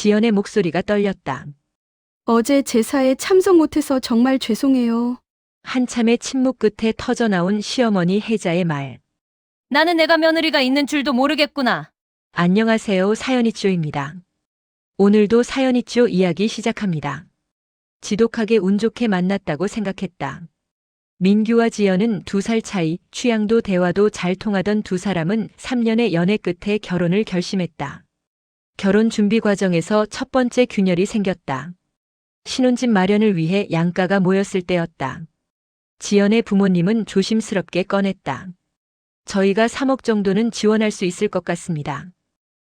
지연의 목소리가 떨렸다. 어제 제사에 참석 못해서 정말 죄송해요. 한참의 침묵 끝에 터져나온 시어머니 혜자의 말. 나는 내가 며느리가 있는 줄도 모르겠구나. 안녕하세요, 사연이쇼입니다. 오늘도 사연이쇼 이야기 시작합니다. 지독하게 운 좋게 만났다고 생각했다. 민규와 지연은 2살 차이, 취향도 대화도 잘 통하던 두 사람은 3년의 연애 끝에 결혼을 결심했다. 결혼 준비 과정에서 첫 번째 균열이 생겼다. 신혼집 마련을 위해 양가가 모였을 때였다. 지연의 부모님은 조심스럽게 꺼냈다. 저희가 3억 정도는 지원할 수 있을 것 같습니다.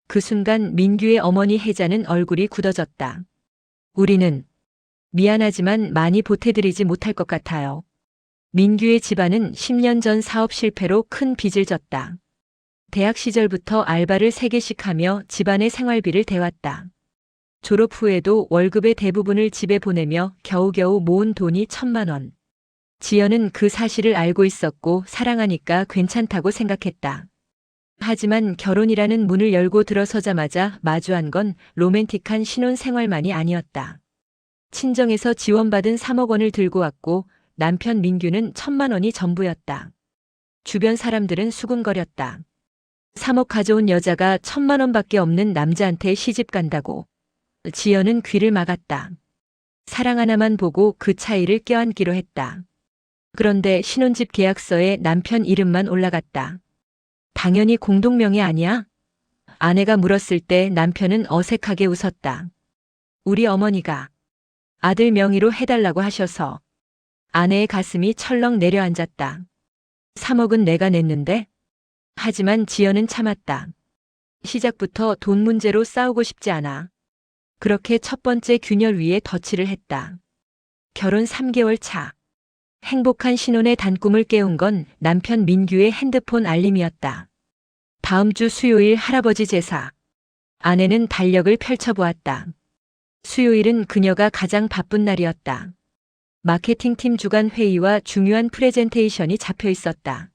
그 순간 민규의 어머니 혜자는 얼굴이 굳어졌다. 우리는 미안하지만 많이 보태드리지 못할 것 같아요. 민규의 집안은 10년 전 사업 실패로 큰 빚을 졌다. 대학 시절부터 알바를 3개씩 하며 집안의 생활비를 대왔다. 졸업 후에도 월급의 대부분을 집에 보내며 겨우겨우 모은 돈이 1,000만 원. 지연은 그 사실을 알고 있었고 사랑하니까 괜찮다고 생각했다. 하지만 결혼이라는 문을 열고 들어서자마자 마주한 건 로맨틱한 신혼 생활만이 아니었다. 친정에서 지원받은 3억 원을 들고 왔고 남편 민규는 1,000만 원이 전부였다. 주변 사람들은 수군거렸다. 3억 가져온 여자가 1,000만 원밖에 없는 남자한테 시집 간다고. 지연은 귀를 막았다. 사랑 하나만 보고 그 차이를 껴안기로 했다. 그런데 신혼집 계약서에 남편 이름만 올라갔다. 당연히 공동명의 아니야? 아내가 물었을 때 남편은 어색하게 웃었다. 우리 어머니가 아들 명의로 해달라고 하셔서. 아내의 가슴이 철렁 내려앉았다. 3억은 내가 냈는데? 하지만 지연은 참았다. 시작부터 돈 문제로 싸우고 싶지 않아. 그렇게 첫 번째 균열 위에 덧칠을 했다. 결혼 3개월 차. 행복한 신혼의 단꿈을 깨운 건 남편 민규의 핸드폰 알림이었다. 다음 주 수요일 할아버지 제사. 아내는 달력을 펼쳐보았다. 수요일은 그녀가 가장 바쁜 날이었다. 마케팅팀 주간 회의와 중요한 프레젠테이션이 잡혀 있었다.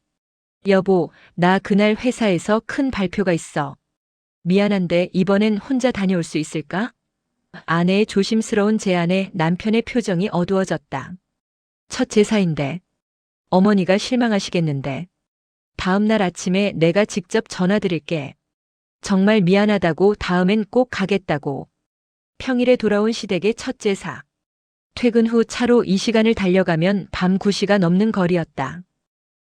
여보, 나 그날 회사에서 큰 발표가 있어. 미안한데 이번엔 혼자 다녀올 수 있을까? 아내의 조심스러운 제안에 남편의 표정이 어두워졌다. 첫 제사인데. 어머니가 실망하시겠는데. 다음 날 아침에 내가 직접 전화드릴게. 정말 미안하다고 다음엔 꼭 가겠다고. 평일에 돌아온 시댁의 첫 제사. 퇴근 후 차로 이 시간을 달려가면 밤 9시가 넘는 거리였다.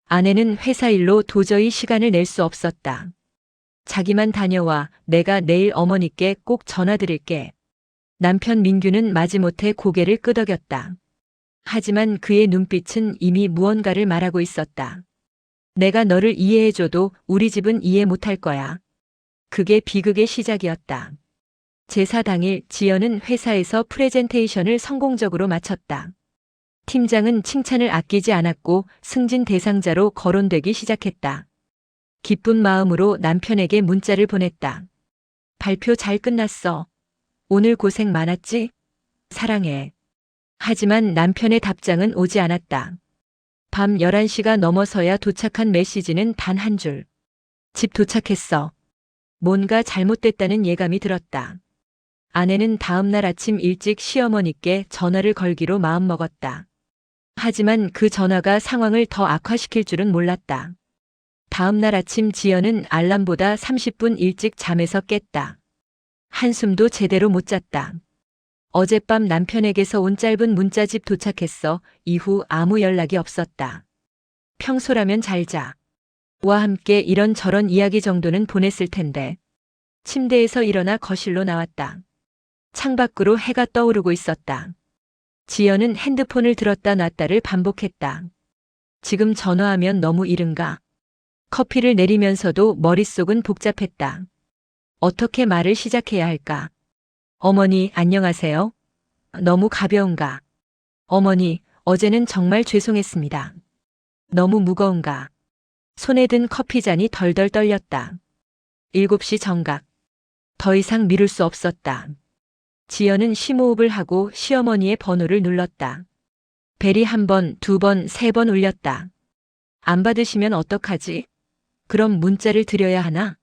아내는 회사 일로 도저히 시간을 낼 수 없었다. 자기만 다녀와. 내가 내일 어머니께 꼭 전화드릴게. 남편 민규는 마지못해 고개를 끄덕였다. 하지만 그의 눈빛은 이미 무언가를 말하고 있었다. 내가 너를 이해해줘도 우리 집은 이해 못할 거야. 그게 비극의 시작이었다. 제사 당일 지연은 회사에서 프레젠테이션을 성공적으로 마쳤다. 팀장은 칭찬을 아끼지 않았고 승진 대상자로 거론되기 시작했다. 기쁜 마음으로 남편에게 문자를 보냈다. 발표 잘 끝났어. 오늘 고생 많았지? 사랑해. 하지만 남편의 답장은 오지 않았다. 밤 11시가 넘어서야 도착한 메시지는 단 한 줄. 집 도착했어. 뭔가 잘못됐다는 예감이 들었다. 아내는 다음 날 아침 일찍 시어머니께 전화를 걸기로 마음먹었다. 하지만 그 전화가 상황을 더 악화시킬 줄은 몰랐다. 다음 날 아침 지연은 알람보다 30분 일찍 잠에서 깼다. 한숨도 제대로 못 잤다. 어젯밤 남편에게서 온 짧은 문자 집 도착했어. 이후 아무 연락이 없었다. 평소라면 잘 자. 와 함께 이런저런 이야기 정도는 보냈을 텐데. 침대에서 일어나 거실로 나왔다. 창밖으로 해가 떠오르고 있었다. 지연은 핸드폰을 들었다 놨다를 반복했다. 지금 전화하면 너무 이른가? 커피를 내리면서도 머릿속은 복잡했다. 어떻게 말을 시작해야 할까? 어머니, 안녕하세요. 너무 가벼운가? 어머니, 어제는 정말 죄송했습니다. 너무 무거운가? 손에 든 커피잔이 덜덜 떨렸다. 7시 정각. 더 이상 미룰 수 없었다. 지연은 심호흡을 하고 시어머니의 번호를 눌렀다. 벨이 1번, 2번, 3번 울렸다. 안 받으시면 어떡하지? 그럼 문자를 드려야 하나?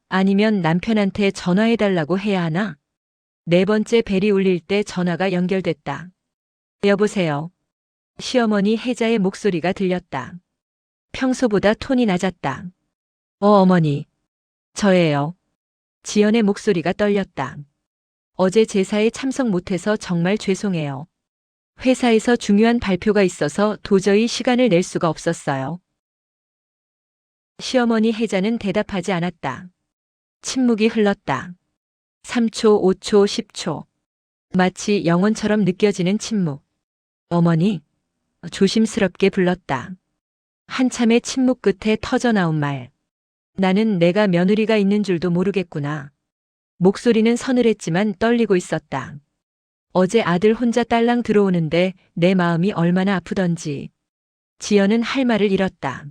아니면 남편한테 전화해달라고 해야 하나? 네 번째 벨이 울릴 때 전화가 연결됐다. 여보세요. 시어머니 혜자의 목소리가 들렸다. 평소보다 톤이 낮았다. 어머니. 저예요. 지연의 목소리가 떨렸다. 어제 제사에 참석 못해서 정말 죄송해요. 회사에서 중요한 발표가 있어서 도저히 시간을 낼 수가 없었어요. 시어머니 혜자는 대답하지 않았다. 침묵이 흘렀다. 3초, 5초, 10초. 마치 영원처럼 느껴지는 침묵. 어머니. 조심스럽게 불렀다. 한참의 침묵 끝에 터져나온 말. 나는 내가 며느리가 있는 줄도 모르겠구나. 목소리는 서늘했지만 떨리고 있었다. 어제 아들 혼자 딸랑 들어오는데 내 마음이 얼마나 아프던지. 지연은 할 말을 잃었다.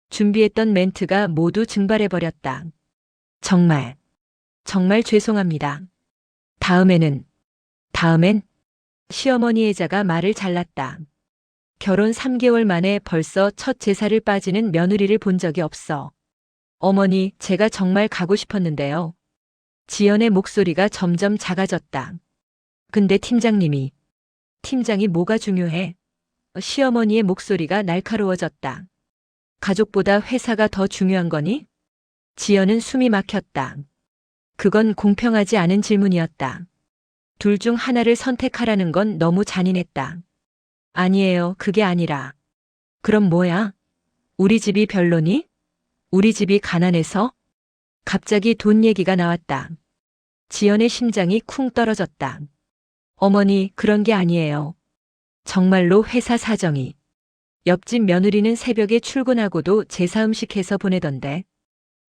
준비했던 멘트가 모두 증발해버렸다. 정말 죄송합니다. 다음엔 시어머니 혜자가 말을 잘랐다. 결혼 3개월 만에 벌써 첫 제사를 빠지는 며느리를 본 적이 없어. 어머니, 제가 정말 가고 싶었는데요. 지연의 목소리가 점점 작아졌다. 근데 팀장이 뭐가 중요해? 시어머니의 목소리가 날카로워졌다. 가족보다 회사가 더 중요한 거니? 지연은 숨이 막혔다. 그건 공평하지 않은 질문이었다. 둘 중 하나를 선택하라는 건 너무 잔인했다. 아니에요, 그게 아니라. 그럼 뭐야? 우리 집이 별로니? 우리 집이 가난해서? 갑자기 돈 얘기가 나왔다. 지연의 심장이 쿵 떨어졌다. 어머니, 그런 게 아니에요. 정말로 회사 사정이. 옆집 며느리는 새벽에 출근하고도 제사 음식 해서 보내던데.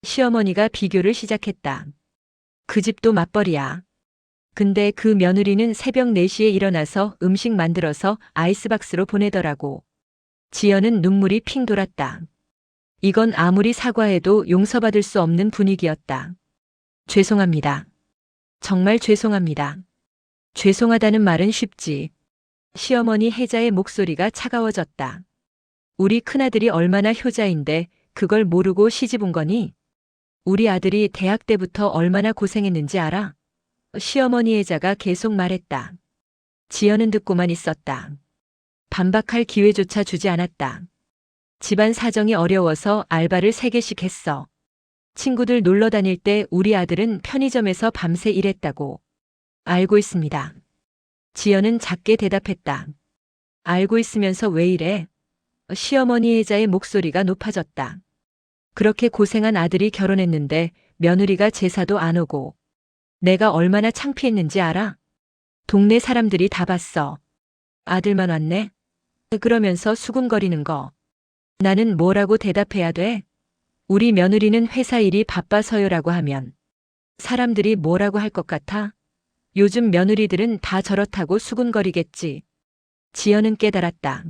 시어머니가 비교를 시작했다. 그 집도 맞벌이야. 근데 그 며느리는 새벽 4시에 일어나서 음식 만들어서 아이스박스로 보내더라고. 지연은 눈물이 핑 돌았다. 이건 아무리 사과해도 용서받을 수 없는 분위기였다. 죄송합니다. 정말 죄송합니다. 죄송하다는 말은 쉽지. 시어머니 혜자의 목소리가 차가워졌다. 우리 큰아들이 얼마나 효자인데 그걸 모르고 시집 온 거니? 우리 아들이 대학 때부터 얼마나 고생했는지 알아? 시어머니 혜자가 계속 말했다. 지연은 듣고만 있었다. 반박할 기회조차 주지 않았다. 집안 사정이 어려워서 알바를 3개씩 했어. 친구들 놀러 다닐 때 우리 아들은 편의점에서 밤새 일했다고. 알고 있습니다. 지연은 작게 대답했다. 알고 있으면서 왜 이래? 시어머니 혜자의 목소리가 높아졌다. 그렇게 고생한 아들이 결혼했는데 며느리가 제사도 안 오고. 내가 얼마나 창피했는지 알아? 동네 사람들이 다 봤어. 아들만 왔네? 그러면서 수군거리는 거. 나는 뭐라고 대답해야 돼? 우리 며느리는 회사 일이 바빠서요라고 하면 사람들이 뭐라고 할 것 같아? 요즘 며느리들은 다 저렇다고 수군거리겠지. 지연은 깨달았다.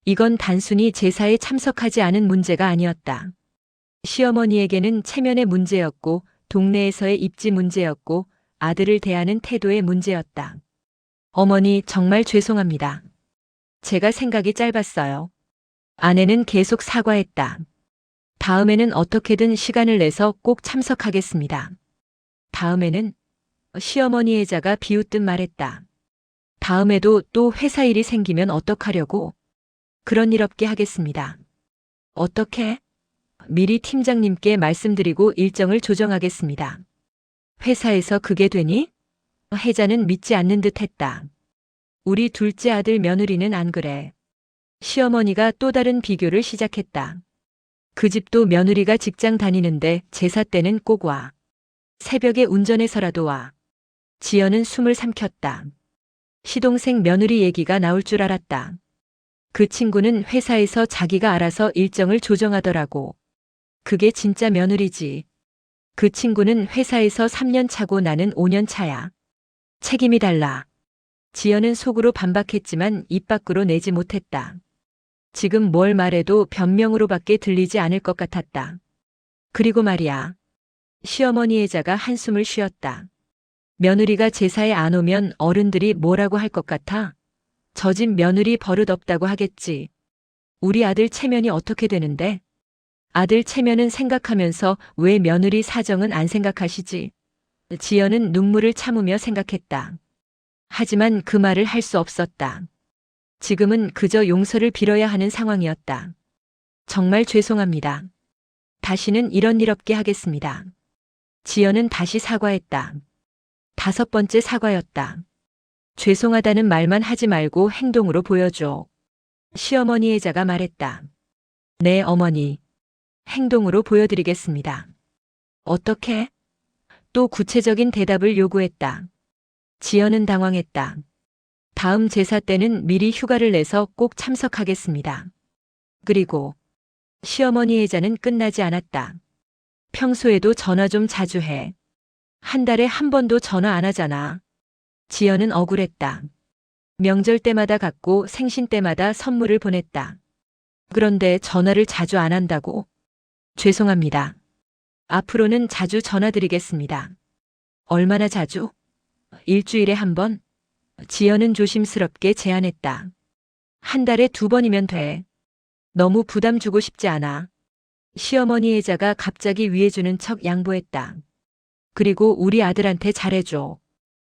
이건 단순히 제사에 참석하지 않은 문제가 아니었다. 시어머니에게는 체면의 문제였고 동네에서의 입지 문제였고 아들을 대하는 태도의 문제였다. 어머니, 정말 죄송합니다. 제가 생각이 짧았어요. 아내는 계속 사과했다. 다음에는 어떻게든 시간을 내서 꼭 참석하겠습니다. 다음에는 시어머니 혜자가 비웃듯 말했다. 다음에도 또 회사 일이 생기면 어떡하려고? 그런 일 없게 하겠습니다. 어떻게? 미리 팀장님께 말씀드리고 일정을 조정하겠습니다. 회사에서 그게 되니? 혜자는 믿지 않는 듯 했다. 우리 둘째 아들 며느리는 안 그래. 시어머니가 또 다른 비교를 시작했다. 그 집도 며느리가 직장 다니는데 제사 때는 꼭 와. 새벽에 운전해서라도 와. 지연은 숨을 삼켰다. 시동생 며느리 얘기가 나올 줄 알았다. 그 친구는 회사에서 자기가 알아서 일정을 조정하더라고. 그게 진짜 며느리지. 그 친구는 회사에서 3년 차고 나는 5년 차야. 책임이 달라. 지연은 속으로 반박했지만 입 밖으로 내지 못했다. 지금 뭘 말해도 변명으로밖에 들리지 않을 것 같았다. 그리고 말이야. 시어머니 혜자가 한숨을 쉬었다. 며느리가 제사에 안 오면 어른들이 뭐라고 할 것 같아? 저 집 며느리 버릇 없다고 하겠지. 우리 아들 체면이 어떻게 되는데? 아들 체면은 생각하면서 왜 며느리 사정은 안 생각하시지? 지연은 눈물을 참으며 생각했다. 하지만 그 말을 할 수 없었다. 지금은 그저 용서를 빌어야 하는 상황이었다. 정말 죄송합니다. 다시는 이런 일 없게 하겠습니다. 지연은 다시 사과했다. 5번째 사과였다. 죄송하다는 말만 하지 말고 행동으로 보여줘. 시어머니 혜자가 말했다. 네, 어머니. 행동으로 보여드리겠습니다. 어떻게? 또 구체적인 대답을 요구했다. 지연은 당황했다. 다음 제사 때는 미리 휴가를 내서 꼭 참석하겠습니다. 그리고 시어머니 혜자는 끝나지 않았다. 평소에도 전화 좀 자주 해. 한 달에 한 번도 전화 안 하잖아. 지연은 억울했다. 명절 때마다 갔고 생신 때마다 선물을 보냈다. 그런데 전화를 자주 안 한다고? 죄송합니다. 앞으로는 자주 전화드리겠습니다. 얼마나 자주? 일주일에 한 번? 지연은 조심스럽게 제안했다. 한 달에 2번이면 돼. 너무 부담 주고 싶지 않아. 시어머니 혜자가 갑자기 위해주는 척 양보했다. 그리고 우리 아들한테 잘해줘.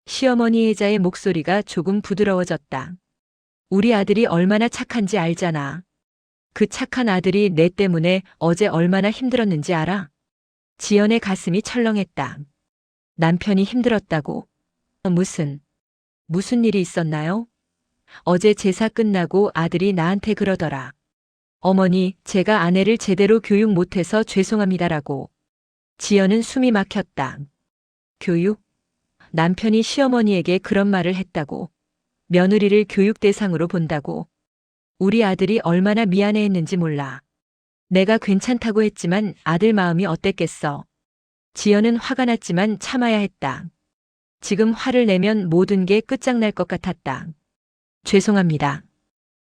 시어머니 혜자의 목소리가 조금 부드러워졌다. 우리 아들이 얼마나 착한지 알잖아. 그 착한 아들이 내 때문에 어제 얼마나 힘들었는지 알아? 지연의 가슴이 철렁했다. 남편이 힘들었다고? 무슨 일이 있었나요? 어제 제사 끝나고 아들이 나한테 그러더라. 어머니, 제가 아내를 제대로 교육 못해서 죄송합니다라고. 지연은 숨이 막혔다. 교육? 남편이 시어머니에게 그런 말을 했다고. 며느리를 교육 대상으로 본다고. 우리 아들이 얼마나 미안해했는지 몰라. 내가 괜찮다고 했지만 아들 마음이 어땠겠어. 지연은 화가 났지만 참아야 했다. 지금 화를 내면 모든 게 끝장날 것 같았다. 죄송합니다.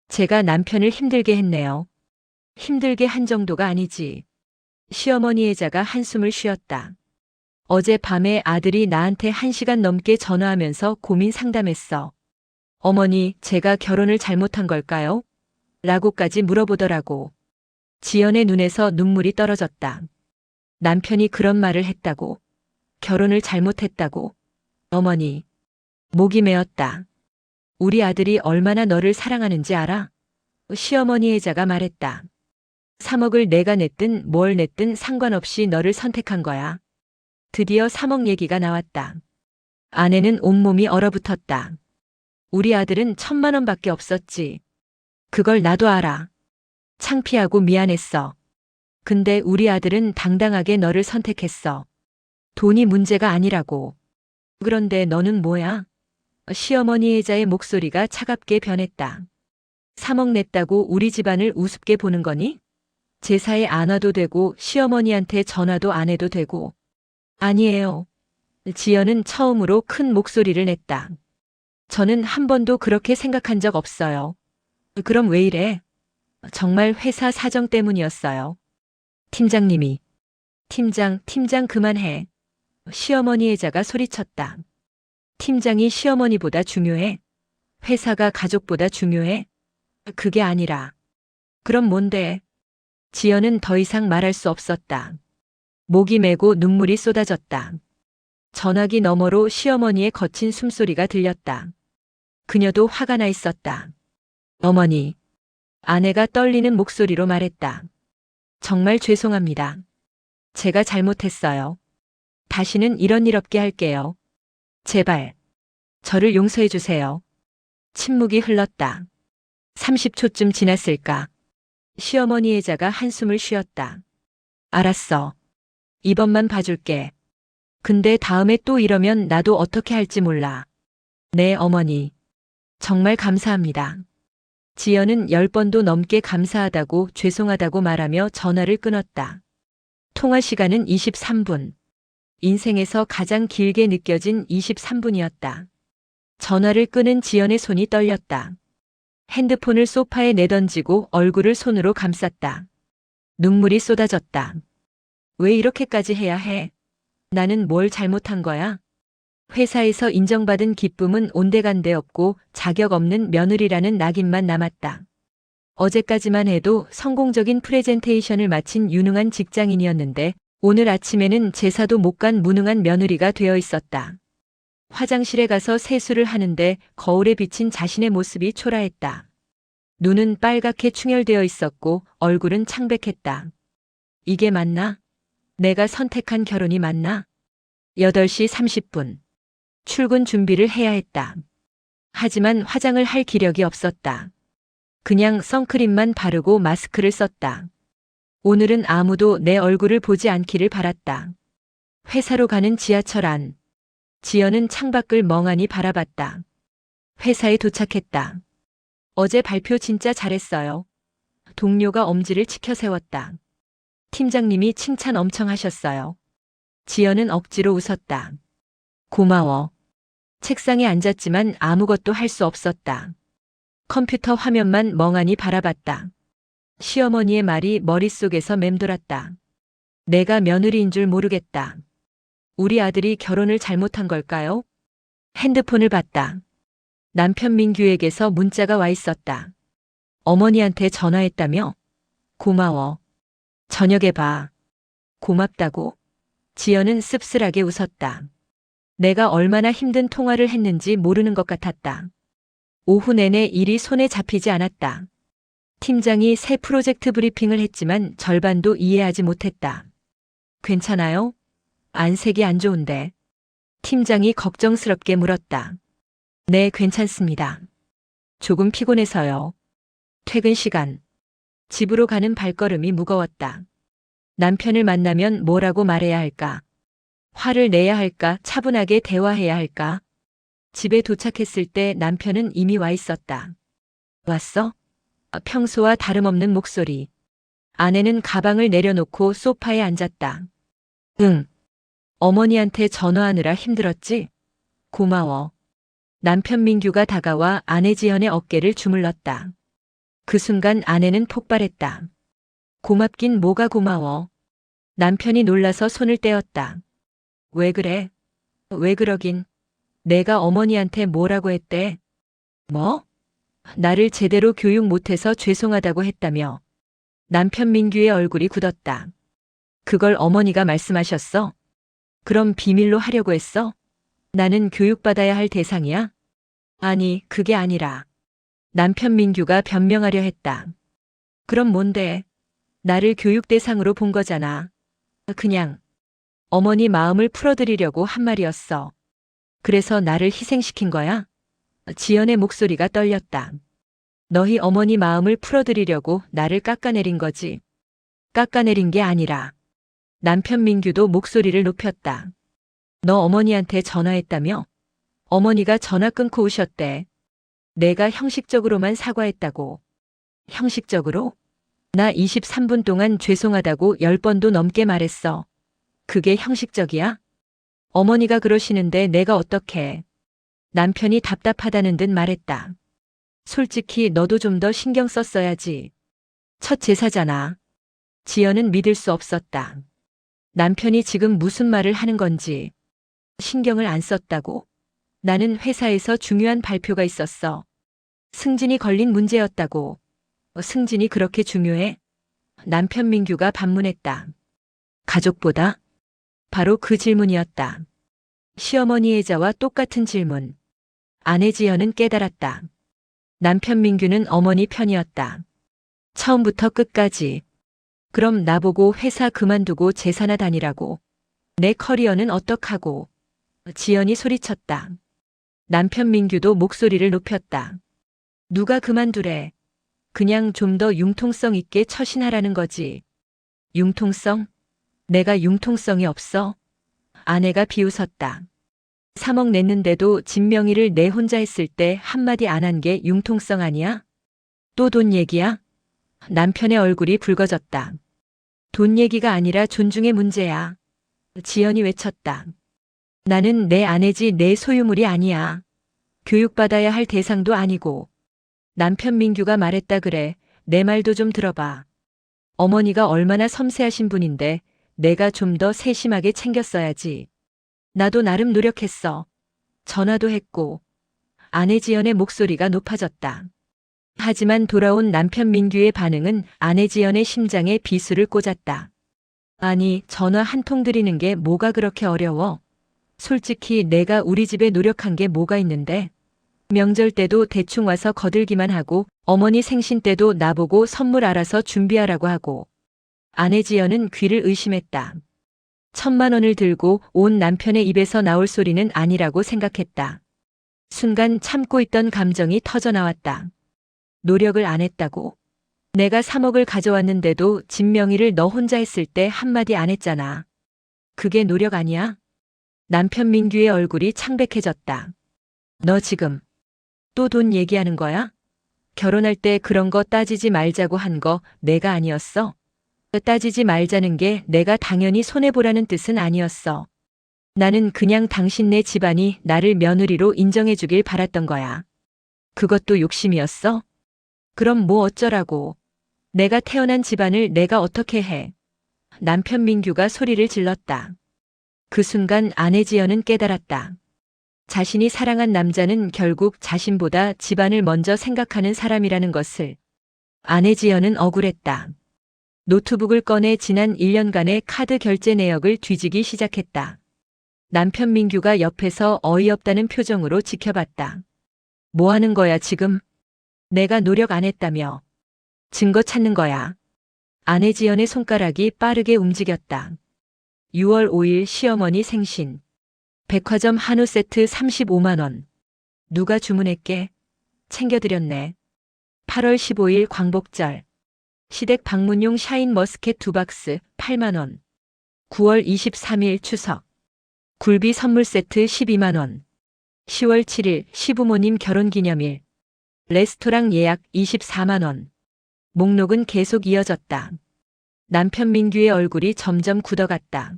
제가 남편을 힘들게 했네요. 힘들게 한 정도가 아니지. 시어머니 혜자가 한숨을 쉬었다. 어제 밤에 아들이 나한테 1시간 넘게 전화하면서 고민 상담했어. 어머니, 제가 결혼을 잘못한 걸까요? 라고까지 물어보더라고. 지연의 눈에서 눈물이 떨어졌다. 남편이 그런 말을 했다고. 결혼을 잘못했다고. 어머니. 목이 메었다. 우리 아들이 얼마나 너를 사랑하는지 알아? 시어머니 혜자가 말했다. 3억을 내가 냈든 뭘 냈든 상관없이 너를 선택한 거야. 드디어 3억 얘기가 나왔다. 아내는 온몸이 얼어붙었다. 우리 아들은 1,000만 원밖에 없었지. 그걸 나도 알아. 창피하고 미안했어. 근데 우리 아들은 당당하게 너를 선택했어. 돈이 문제가 아니라고. 그런데 너는 뭐야? 시어머니 혜자의 목소리가 차갑게 변했다. 3억 냈다고 우리 집안을 우습게 보는 거니? 제사에 안 와도 되고 시어머니한테 전화도 안 해도 되고. 아니에요. 지연은 처음으로 큰 목소리를 냈다. 저는 한 번도 그렇게 생각한 적 없어요. 그럼 왜 이래? 정말 회사 사정 때문이었어요. 팀장님이. 팀장 그만해. 시어머니 혜자가 소리쳤다. 팀장이 시어머니보다 중요해? 회사가 가족보다 중요해? 그게 아니라. 그럼 뭔데? 지연은 더 이상 말할 수 없었다. 목이 메고 눈물이 쏟아졌다. 전화기 너머로 시어머니의 거친 숨소리가 들렸다. 그녀도 화가 나 있었다. 어머니. 아내가 떨리는 목소리로 말했다. 정말 죄송합니다. 제가 잘못했어요. 다시는 이런 일 없게 할게요. 제발. 저를 용서해 주세요. 침묵이 흘렀다. 30초쯤 지났을까. 시어머니 혜자가 한숨을 쉬었다. 알았어. 이번만 봐줄게. 근데 다음에 또 이러면 나도 어떻게 할지 몰라. 네, 어머니. 정말 감사합니다. 지연은 10번도 넘게 감사하다고 죄송하다고 말하며 전화를 끊었다. 통화 시간은 23분. 인생에서 가장 길게 느껴진 23분이었다. 전화를 끄는 지연의 손이 떨렸다. 핸드폰을 소파에 내던지고 얼굴을 손으로 감쌌다. 눈물이 쏟아졌다. 왜 이렇게까지 해야 해? 나는 뭘 잘못한 거야? 회사에서 인정받은 기쁨은 온데간데 없고 자격 없는 며느리라는 낙인만 남았다. 어제까지만 해도 성공적인 프레젠테이션을 마친 유능한 직장인이었는데 오늘 아침에는 제사도 못 간 무능한 며느리가 되어 있었다. 화장실에 가서 세수를 하는데 거울에 비친 자신의 모습이 초라했다. 눈은 빨갛게 충혈되어 있었고 얼굴은 창백했다. 이게 맞나? 내가 선택한 결혼이 맞나? 8시 30분. 출근 준비를 해야 했다. 하지만 화장을 할 기력이 없었다. 그냥 선크림만 바르고 마스크를 썼다. 오늘은 아무도 내 얼굴을 보지 않기를 바랐다. 회사로 가는 지하철 안. 지연은 창밖을 멍하니 바라봤다. 회사에 도착했다. 어제 발표 진짜 잘했어요. 동료가 엄지를 치켜 세웠다. 팀장님이 칭찬 엄청 하셨어요. 지연은 억지로 웃었다. 고마워. 책상에 앉았지만 아무것도 할 수 없었다. 컴퓨터 화면만 멍하니 바라봤다. 시어머니의 말이 머릿속에서 맴돌았다. 내가 며느리인 줄 모르겠다. 우리 아들이 결혼을 잘못한 걸까요? 핸드폰을 봤다. 남편 민규에게서 문자가 와 있었다. 어머니한테 전화했다며? 고마워. 저녁에 봐. 고맙다고? 지연은 씁쓸하게 웃었다. 내가 얼마나 힘든 통화를 했는지 모르는 것 같았다. 오후 내내 일이 손에 잡히지 않았다. 팀장이 새 프로젝트 브리핑을 했지만 절반도 이해하지 못했다. 괜찮아요? 안색이 안 좋은데. 팀장이 걱정스럽게 물었다. 네, 괜찮습니다. 조금 피곤해서요. 퇴근 시간. 집으로 가는 발걸음이 무거웠다. 남편을 만나면 뭐라고 말해야 할까? 화를 내야 할까? 차분하게 대화해야 할까? 집에 도착했을 때 남편은 이미 와 있었다. 왔어? 평소와 다름없는 목소리. 아내는 가방을 내려놓고 소파에 앉았다. 응. 어머니한테 전화하느라 힘들었지? 고마워. 남편 민규가 다가와 아내 지연의 어깨를 주물렀다. 그 순간 아내는 폭발했다. 고맙긴 뭐가 고마워. 남편이 놀라서 손을 떼었다. 왜 그래? 왜 그러긴. 내가 어머니한테 뭐라고 했대? 뭐? 나를 제대로 교육 못해서 죄송하다고 했다며. 남편 민규의 얼굴이 굳었다. 그걸 어머니가 말씀하셨어? 그럼 비밀로 하려고 했어? 나는 교육받아야 할 대상이야? 아니, 그게 아니라. 남편 민규가 변명하려 했다. 그럼 뭔데? 나를 교육 대상으로 본 거잖아. 그냥 어머니 마음을 풀어드리려고 한 말이었어. 그래서 나를 희생시킨 거야? 지연의 목소리가 떨렸다. 너희 어머니 마음을 풀어드리려고 나를 깎아내린 거지. 깎아내린 게 아니라. 남편 민규도 목소리를 높였다. 너 어머니한테 전화했다며? 어머니가 전화 끊고 오셨대. 내가 형식적으로만 사과했다고. 형식적으로? 나 23분 동안 죄송하다고 10번도 넘게 말했어. 그게 형식적이야? 어머니가 그러시는데 내가 어떡해. 남편이 답답하다는 듯 말했다. 솔직히 너도 좀 더 신경 썼어야지. 첫 제사잖아. 지연은 믿을 수 없었다. 남편이 지금 무슨 말을 하는 건지. 신경을 안 썼다고? 나는 회사에서 중요한 발표가 있었어. 승진이 걸린 문제였다고. 승진이 그렇게 중요해? 남편 민규가 반문했다. 가족보다? 바로 그 질문이었다. 시어머니 애자와 똑같은 질문. 아내 지연은 깨달았다. 남편 민규는 어머니 편이었다. 처음부터 끝까지. 그럼 나보고 회사 그만두고 제사나 다니라고. 내 커리어는 어떡하고. 지연이 소리쳤다. 남편 민규도 목소리를 높였다. 누가 그만두래. 그냥 좀 더 융통성 있게 처신하라는 거지. 융통성? 내가 융통성이 없어? 아내가 비웃었다. 3억 냈는데도 진명이를 내 혼자 했을 때 한마디 안 한 게 융통성 아니야? 또 돈 얘기야? 남편의 얼굴이 붉어졌다. 돈 얘기가 아니라 존중의 문제야. 지연이 외쳤다. 나는 내 아내지 내 소유물이 아니야. 교육받아야 할 대상도 아니고. 남편 민규가 말했다 그래. 내 말도 좀 들어봐. 어머니가 얼마나 섬세하신 분인데 내가 좀 더 세심하게 챙겼어야지. 나도 나름 노력했어. 전화도 했고. 아내 지연의 목소리가 높아졌다. 하지만 돌아온 남편 민규의 반응은 아내 지연의 심장에 비수를 꽂았다. 아니, 전화 한 통 드리는 게 뭐가 그렇게 어려워? 솔직히 내가 우리 집에 노력한 게 뭐가 있는데? 명절 때도 대충 와서 거들기만 하고 어머니 생신 때도 나보고 선물 알아서 준비하라고 하고. 아내 지연은 귀를 의심했다. 1,000만 원을 들고 온 남편의 입에서 나올 소리는 아니라고 생각했다. 순간 참고 있던 감정이 터져나왔다. 노력을 안 했다고? 내가 3억을 가져왔는데도 집 명의를 너 혼자 했을 때 한마디 안 했잖아. 그게 노력 아니야? 남편 민규의 얼굴이 창백해졌다. 너 지금 또 돈 얘기하는 거야? 결혼할 때 그런 거 따지지 말자고 한 거 내가 아니었어? 따지지 말자는 게 내가 당연히 손해보라는 뜻은 아니었어. 나는 그냥 당신네 집안이 나를 며느리로 인정해주길 바랐던 거야. 그것도 욕심이었어? 그럼 뭐 어쩌라고. 내가 태어난 집안을 내가 어떻게 해. 남편 민규가 소리를 질렀다. 그 순간 아내 지연은 깨달았다. 자신이 사랑한 남자는 결국 자신보다 집안을 먼저 생각하는 사람이라는 것을. 아내 지연은 억울했다. 노트북을 꺼내 지난 1년간의 카드 결제 내역을 뒤지기 시작했다. 남편 민규가 옆에서 어이없다는 표정으로 지켜봤다. 뭐 하는 거야 지금? 내가 노력 안 했다며. 증거 찾는 거야. 아내 지연의 손가락이 빠르게 움직였다. 6월 5일 시어머니 생신. 백화점 한우 세트 35만 원. 누가 주문했게? 챙겨드렸네. 8월 15일 광복절. 시댁 방문용 샤인 머스켓 2박스 8만 원. 9월 23일 추석. 굴비 선물 세트 12만 원. 10월 7일 시부모님 결혼기념일. 레스토랑 예약 24만 원. 목록은 계속 이어졌다. 남편 민규의 얼굴이 점점 굳어갔다.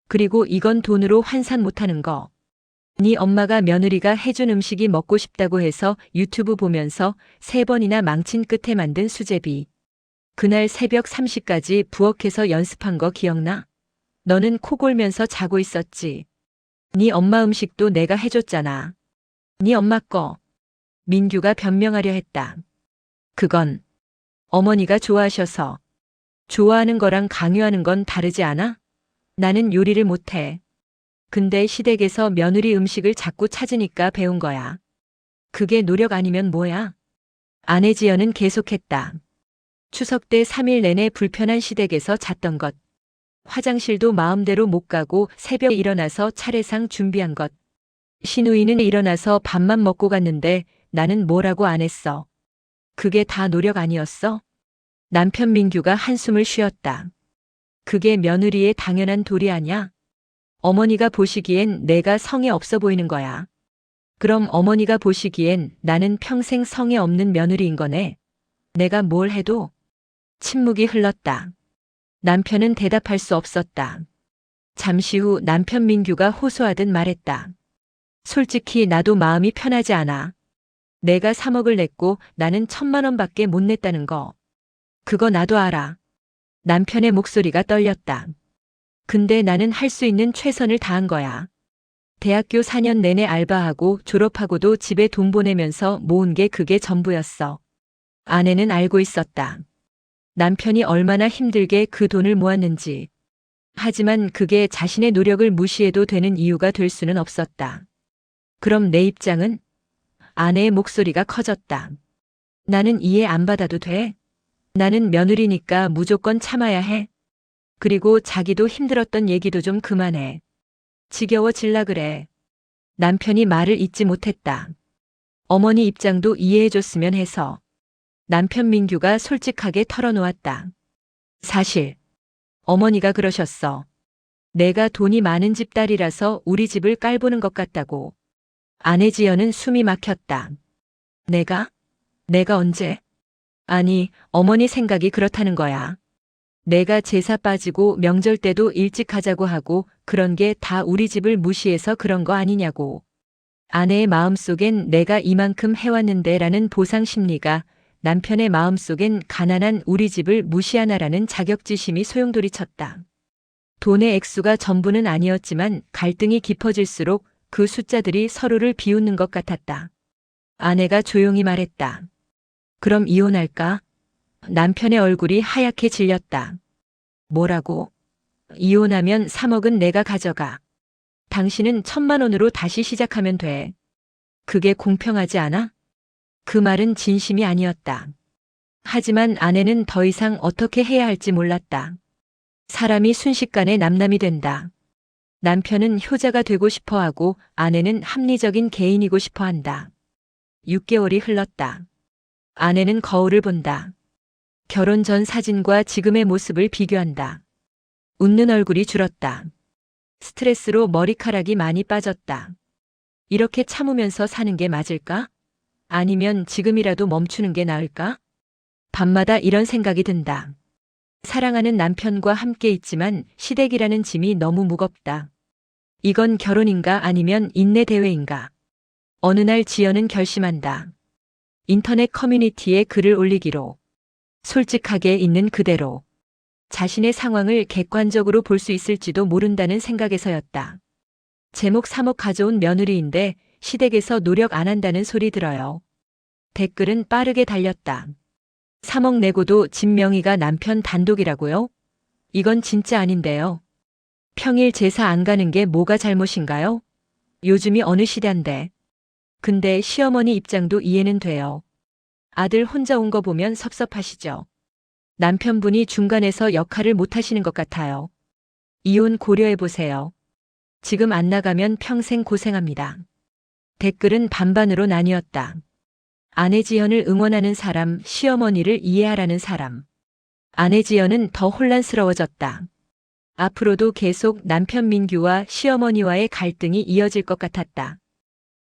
그리고 이건 돈으로 환산 못하는 거. 네 엄마가 며느리가 해준 음식이 먹고 싶다고 해서 유튜브 보면서 3번이나 망친 끝에 만든 수제비. 그날 새벽 3시까지 부엌에서 연습한 거 기억나? 너는 코 골면서 자고 있었지. 네 엄마 음식도 내가 해줬잖아. 네 엄마 거. 민규가 변명하려 했다. 그건 어머니가 좋아하셔서. 좋아하는 거랑 강요하는 건 다르지 않아? 나는 요리를 못해. 근데 시댁에서 며느리 음식을 자꾸 찾으니까 배운 거야. 그게 노력 아니면 뭐야? 아내 지연은 계속했다. 추석 때 3일 내내 불편한 시댁에서 잤던 것. 화장실도 마음대로 못 가고 새벽에 일어나서 차례상 준비한 것. 시누이는 일어나서 밥만 먹고 갔는데 나는 뭐라고 안 했어. 그게 다 노력 아니었어? 남편 민규가 한숨을 쉬었다. 그게 며느리의 당연한 도리 아냐? 어머니가 보시기엔 내가 성에 없어 보이는 거야. 그럼 어머니가 보시기엔 나는 평생 성에 없는 며느리인 거네. 내가 뭘 해도? 침묵이 흘렀다. 남편은 대답할 수 없었다. 잠시 후 남편 민규가 호소하듯 말했다. 솔직히 나도 마음이 편하지 않아. 내가 3억을 냈고 나는 1,000만 원밖에 못 냈다는 거. 그거 나도 알아. 남편의 목소리가 떨렸다. 근데 나는 할 수 있는 최선을 다한 거야. 대학교 4년 내내 알바하고 졸업하고도 집에 돈 보내면서 모은 게 그게 전부였어. 아내는 알고 있었다. 남편이 얼마나 힘들게 그 돈을 모았는지. 하지만 그게 자신의 노력을 무시해도 되는 이유가 될 수는 없었다. 그럼 내 입장은? 아내의 목소리가 커졌다. 나는 이해 안 받아도 돼? 나는 며느리니까 무조건 참아야 해. 그리고 자기도 힘들었던 얘기도 좀 그만해. 지겨워질라 그래. 남편이 말을 잇지 못했다. 어머니 입장도 이해해줬으면 해서. 남편 민규가 솔직하게 털어놓았다. 사실 어머니가 그러셨어. 내가 돈이 많은 집 딸이라서 우리 집을 깔보는 것 같다고. 아내 지연은 숨이 막혔다. 내가 언제? 아니, 어머니 생각이 그렇다는 거야. 내가 제사 빠지고 명절 때도 일찍 하자고 하고 그런 게 다 우리 집을 무시해서 그런 거 아니냐고. 아내의 마음속엔 내가 이만큼 해왔는데 라는 보상 심리가, 남편의 마음속엔 가난한 우리 집을 무시하나라는 자격지심이 소용돌이쳤다. 돈의 액수가 전부는 아니었지만 갈등이 깊어질수록 그 숫자들이 서로를 비웃는 것 같았다. 아내가 조용히 말했다. 그럼 이혼할까? 남편의 얼굴이 하얗게 질렸다. 뭐라고? 이혼하면 3억은 내가 가져가. 당신은 1,000만 원으로 다시 시작하면 돼. 그게 공평하지 않아? 그 말은 진심이 아니었다. 하지만 아내는 더 이상 어떻게 해야 할지 몰랐다. 사람이 순식간에 남남이 된다. 남편은 효자가 되고 싶어 하고 아내는 합리적인 개인이고 싶어 한다. 6개월이 흘렀다. 아내는 거울을 본다. 결혼 전 사진과 지금의 모습을 비교한다. 웃는 얼굴이 줄었다. 스트레스로 머리카락이 많이 빠졌다. 이렇게 참으면서 사는 게 맞을까? 아니면 지금이라도 멈추는 게 나을까? 밤마다 이런 생각이 든다. 사랑하는 남편과 함께 있지만 시댁이라는 짐이 너무 무겁다. 이건 결혼인가 아니면 인내 대회인가? 어느 날 지연은 결심한다. 인터넷 커뮤니티에 글을 올리기로. 솔직하게 있는 그대로. 자신의 상황을 객관적으로 볼 수 있을지도 모른다는 생각에서였다. 제목 3억 가져온 며느리인데 시댁에서 노력 안 한다는 소리 들어요. 댓글은 빠르게 달렸다. 3억 내고도 집 명의가 남편 단독이라고요? 이건 진짜 아닌데요. 평일 제사 안 가는 게 뭐가 잘못인가요? 요즘이 어느 시대인데. 근데 시어머니 입장도 이해는 돼요. 아들 혼자 온 거 보면 섭섭하시죠? 남편분이 중간에서 역할을 못 하시는 것 같아요. 이혼 고려해보세요. 지금 안 나가면 평생 고생합니다. 댓글은 반반으로 나뉘었다. 아내 지연을 응원하는 사람, 시어머니를 이해하라는 사람. 아내 지연은 더 혼란스러워졌다. 앞으로도 계속 남편 민규와 시어머니와의 갈등이 이어질 것 같았다.